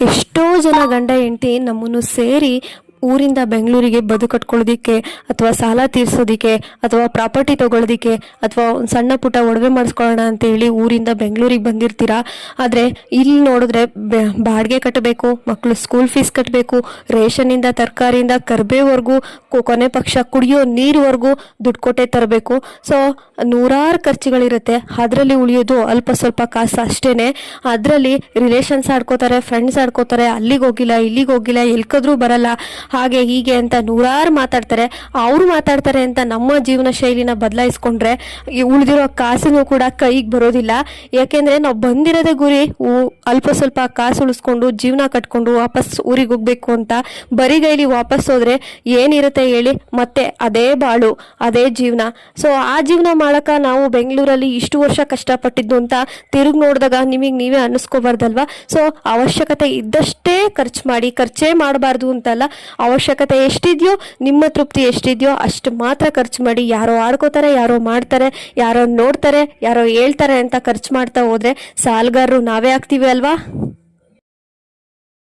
ಎಷ್ಟೋ ಜನ ಗಂಡ ಹೆಂಡತಿ ನಮ್ಮನ್ನು ಸೇರಿ ಊರಿಂದ ಬೆಂಗಳೂರಿಗೆ ಕಟ್ಕೊಳ್ಳೋದಿಕ್ಕೆ ಅಥವಾ ಸಾಲ ತೀರ್ಸೋದಿಕ್ಕೆ ಅಥವಾ ಪ್ರಾಪರ್ಟಿ ತಗೊಳ್ಳೋದಿಕ್ಕೆ ಅಥವಾ ಒಂದು ಸಣ್ಣ ಪುಟ್ಟ ಒಡವೆ ಮಾಡಿಸ್ಕೊಳ್ಳೋಣ ಅಂತ ಹೇಳಿ ಊರಿಂದ ಬೆಂಗಳೂರಿಗೆ ಬಂದಿರ್ತೀರಾ. ಆದರೆ ಇಲ್ಲಿ ನೋಡಿದ್ರೆ ಬಾಡಿಗೆ ಕಟ್ಟಬೇಕು, ಮಕ್ಕಳು ಸ್ಕೂಲ್ ಫೀಸ್ ಕಟ್ಟಬೇಕು, ರೇಷನಿಂದ ತರಕಾರಿಯಿಂದ ಕರ್ಬೇವರೆಗೂ, ಕೊನೆ ಪಕ್ಷ ಕುಡಿಯೋ ನೀರುವರೆಗೂ ದುಡ್ಡು ಕೊಟ್ಟೆ ತರಬೇಕು. ಸೊ ನೂರಾರು ಖರ್ಚುಗಳಿರುತ್ತೆ. ಅದರಲ್ಲಿ ಉಳಿಯೋದು ಅಲ್ಪ ಸ್ವಲ್ಪ ಕಾಸು ಅಷ್ಟೇನೆ. ಅದರಲ್ಲಿ ರಿಲೇಷನ್ಸ್ ಆಡ್ಕೋತಾರೆ, ಫ್ರೆಂಡ್ಸ್ ಆಡ್ಕೋತಾರೆ, ಅಲ್ಲಿಗೆ ಹೋಗಿಲ್ಲ ಇಲ್ಲಿಗೆ ಹೋಗಿಲ್ಲ, ಎಲ್ಕದ್ರೂ ಬರಲ್ಲ, ಹಾಗೆ ಹೀಗೆ ಅಂತ ನೂರಾರು ಮಾತಾಡ್ತಾರೆ. ಅವರು ಮಾತಾಡ್ತಾರೆ ಅಂತ ನಮ್ಮ ಜೀವನ ಶೈಲಿನ ಬದಲಾಯಿಸ್ಕೊಂಡ್ರೆ ಉಳಿದಿರೋ ಕಾಸು ಕೂಡ ಕೈಗೆ ಬರೋದಿಲ್ಲ. ಯಾಕೆಂದ್ರೆ ನಾವು ಬಂದಿರೋದೇ ಗುರಿ ಅಲ್ಪ ಸ್ವಲ್ಪ ಕಾಸು ಉಳಿಸ್ಕೊಂಡು ಜೀವನ ಕಟ್ಕೊಂಡು ವಾಪಸ್ ಊರಿಗೆ ಹೋಗ್ಬೇಕು ಅಂತ. ಬರಿಗೈಲಿ ವಾಪಸ್ ಹೋದ್ರೆ ಏನಿರುತ್ತೆ ಹೇಳಿ? ಮತ್ತೆ ಅದೇ ಬಾಳು, ಅದೇ ಜೀವನ. ಸೊ ಆ ಜೀವನ ಮಾಡಕ ನಾವು ಬೆಂಗಳೂರಲ್ಲಿ ಇಷ್ಟು ವರ್ಷ ಕಷ್ಟಪಟ್ಟಿದ್ದು ಅಂತ ತಿರುಗಿ ನೋಡಿದಾಗ ನಿಮಗೆ ನೀವೇ ಅನ್ನಿಸ್ಕೋಬಾರ್ದಲ್ವಾ? ಸೊ ಅವಶ್ಯಕತೆ ಇದ್ದಷ್ಟೇ ಖರ್ಚು ಮಾಡಿ, ಖರ್ಚೇ ಮಾಡಬಾರ್ದು ಅಂತಲ್ಲ. ಅವಶ್ಯಕತೆ ಎಷ್ಟಿದೆಯೋ, ನಿಮ್ಮ ತೃಪ್ತಿ ಎಷ್ಟಿದೆಯೋ ಅಷ್ಟು ಮಾತ್ರ ಖರ್ಚು ಮಾಡಿ. ಯಾರೋ ಆಡ್ಕೋತಾರೆ, ಯಾರೋ ಮಾಡ್ತಾರೆ, ಯಾರೋ ನೋಡ್ತಾರೆ, ಯಾರೋ ಹೇಳ್ತಾರೆ ಅಂತ ಖರ್ಚು ಮಾಡ್ತಾ ಹೋದ್ರೆ ಸಾಲಗಾರರು ನಾವೇ ಆಗ್ತೀವಿ ಅಲ್ವಾ?